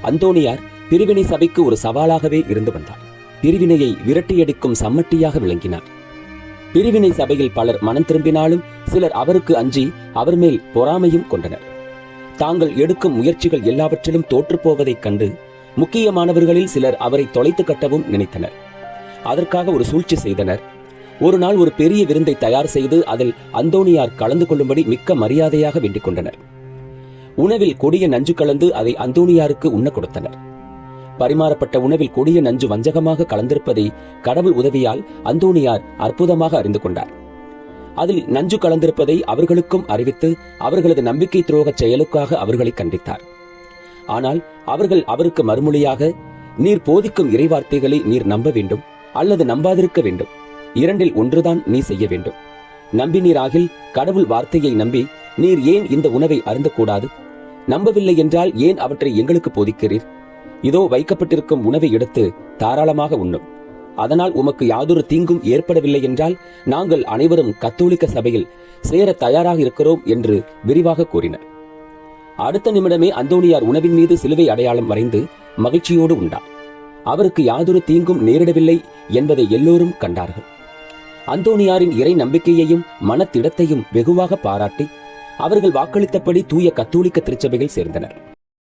அந்தோணியார் பிரிவினை சபைக்கு ஒரு சவாலாகவே இருந்து வந்தார். பிரிவினையை விரட்டியடிக்கும் சம்மட்டியாக விளங்கினார். பிரிவினை சபையில் பலர் மனம் திரும்பினாலும் சிலர் அவருக்கு அஞ்சி அவர் மேல் பொறாமையும் கொண்டனர். தாங்கள் எடுக்கும் முயற்சிகள் எல்லாவற்றிலும் தோற்றுப்போவதைக் கண்டு முக்கியமானவர்களில் சிலர் அவரை தொலைத்து கட்டவும் நினைத்தனர். அதற்காக ஒரு சூழ்ச்சி செய்தனர். ஒரு நாள் ஒரு பெரிய விருந்தை தயார் செய்து அதில் அந்தோணியார் கலந்து கொள்ளும்படி மிக்க மரியாதையாக வேண்டிக் கொண்டனர். உணவில் கொடிய நஞ்சு கலந்து அதை அந்தோணியாருக்கு உண்ண கொடுத்தனர். பரிமாறப்பட்ட உணவில் கொடிய நஞ்சு வஞ்சகமாக கலந்திருப்பதை கடவுள் உதவியால் அந்தோணியார் அற்புதமாக அறிந்து கொண்டார். அதில் நஞ்சு கலந்திருப்பதை அவர்களுக்கும் அறிவித்து அவர்களது நம்பிக்கை துரோக செயலுக்காக அவர்களை கண்டித்தார். ஆனால் அவர்கள் அவருக்கு மறுமொழியாக, நீர் போதிக்கும் இறைவார்த்தைகளை நீர் நம்ப வேண்டும் அல்லது நம்பாதிருக்க வேண்டும். இரண்டில் ஒன்றுதான் நீ செய்ய வேண்டும். நம்பினீராகில் கடவுள் வார்த்தையை நம்பி நீர் ஏன் இந்த உணவை அருந்தக்கூடாது? நம்பவில்லை என்றால் ஏன் அவற்றை எங்களுக்கு போதிக்கிறீர்? இதோ வைக்கப்பட்டிருக்கும் உணவை எடுத்து தாராளமாக உண்ணும். அதனால் உமக்கு யாதொரு தீங்கும் ஏற்படவில்லை என்றால் நாங்கள் அனைவரும் கத்தோலிக்க சபையில் சேர தயாராக இருக்கிறோம் என்று விரிவாக கூறினர். அடுத்த நிமிடமே அந்தோணியார் உணவின் மீது சிலுவை அடையாளம் வரைந்து மகிழ்ச்சியோடு உண்டார். அவருக்கு யாதொரு தீங்கும் நேரிடவில்லை என்பதை எல்லோரும் கண்டார்கள். அந்தோணியாரின் இறை நம்பிக்கையையும் மனத்திடத்தையும் வெகுவாக பாராட்டி அவர்கள் வாக்களித்தபடி தூய கத்தோலிக்க திருச்சபையில் சேர்ந்தனர்.